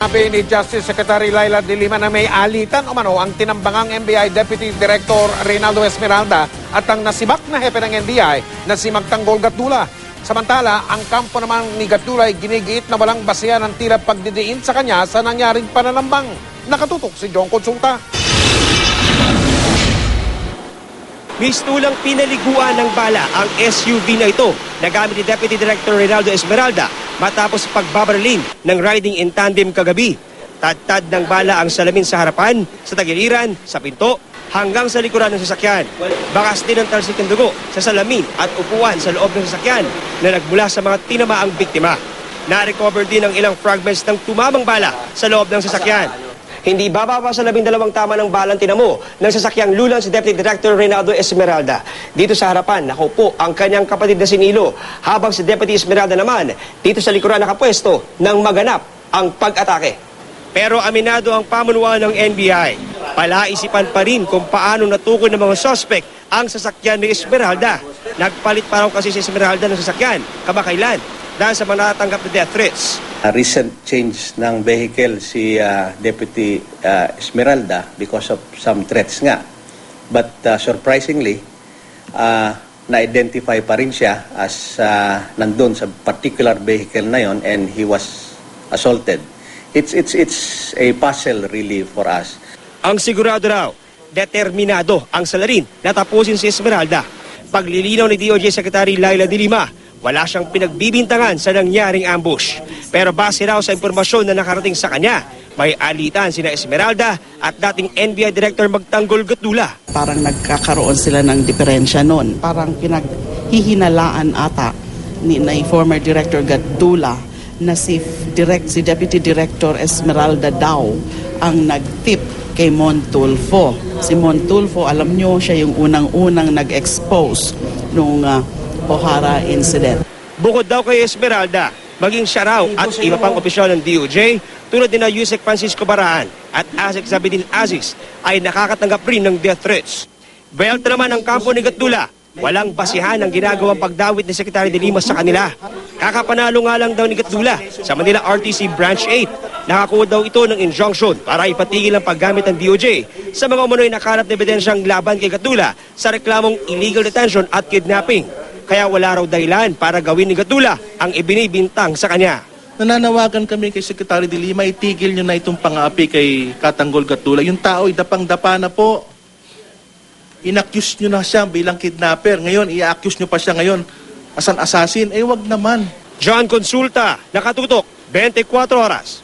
Sabi ni Justice Secretary Laila de Lima na may alitan o mano ang tinambangang NBI Deputy Director Reynaldo Esmeralda at ang nasibak na hepe ng NBI na si Magtanggol Gatdula. Samantala, ang kampo naman ni Gatdula ay ginigiit na walang basihan ng tila pagdidiin sa kanya sa nangyaring pananambang. Nakatutok si John Consulta. Mistulang pinaliguan ng bala ang SUV na ito na gamit ni Deputy Director Reynaldo Esmeralda matapos pagbabaralin ng riding in tandem kagabi. Tad-tad ng bala ang salamin sa harapan, sa tagiliran, sa pinto, hanggang sa likuran ng sasakyan. Bakas din ang talsik ng dugo sa salamin at upuan sa loob ng sasakyan na nagmula sa mga tinamaang biktima. Na-recover din ang ilang fragments ng tumamang bala sa loob ng sasakyan. Hindi bababa sa 12 tama ng balang tinamo ng sasakyang lulan si Deputy Director Reynaldo Esmeralda. Dito sa harapan, nakaupo ang kanyang kapatid na si Nilo, habang si Deputy Esmeralda naman dito sa likuran nakapwesto nang maganap ang pag-atake. Pero aminado ang pamunuan ng NBI. Palaisipan pa rin kung paano natukoy ng mga suspect ang sasakyan ni Esmeralda. Nagpalit pa raw kasi si Esmeralda ng sasakyan kamakailan dahil sa mga natatanggap na death threats. Recent change ng vehicle si Deputy Esmeralda because of some threats nga. But surprisingly, na-identify pa rin siya as nandun sa particular vehicle na yon and he was assaulted. It's a puzzle really for us. Ang sigurado raw, determinado ang salarin na tapusin si Esmeralda. Paglilinaw ni DOJ Secretary Laila de Lima, wala siyang pinagbibintangan sa nangyaring ambush. Pero base raw sa impormasyon na nakarating sa kanya, may alitan sina Esmeralda at dating NBI Director Magtanggol Gatdula. Parang nagkakaroon sila ng diferensya noon. Parang pinaghihinalaan ata ni former Director Gatdula na si Deputy Director Esmeralda daw ang nag-tip kay Montulfo. Si Montulfo, alam nyo, siya yung unang-unang nag-expose nung O'Hara incident. Bukod daw kay Esmeralda, maging siya raw at iba pang opisyal ng DOJ tulad din na Yusek Francisco Baraan at Asek Zabidin Aziz ay nakakatanggap rin ng death threats. Bayalta naman ang kampo ni Gatdula, walang basihan ang ginagawang pagdawit ni Secretary de Lima sa kanila. Kakapanalo nga lang daw ni Gatdula sa Manila RTC Branch 8. Nakakuha daw ito ng injunction para ipatigil ang paggamit ng DOJ sa mga umunoy nakalat na ebidensyang laban kay Gatdula sa reklamong illegal detention at kidnapping. Kaya wala raw dahilan para gawin ni Gatdula ang ibinibintang sa kanya. Nananawagan kami kay Secretary de Lima, itigil nyo na itong pang-aapi kay Katanggol Gatdula. Yung tao ay dapang-dapa na po. In-accuse nyo na siya bilang kidnapper. Ngayon, i-accuse nyo pa siya ngayon as an assassin. Eh, wag naman. John Consulta, nakatutok, 24 oras.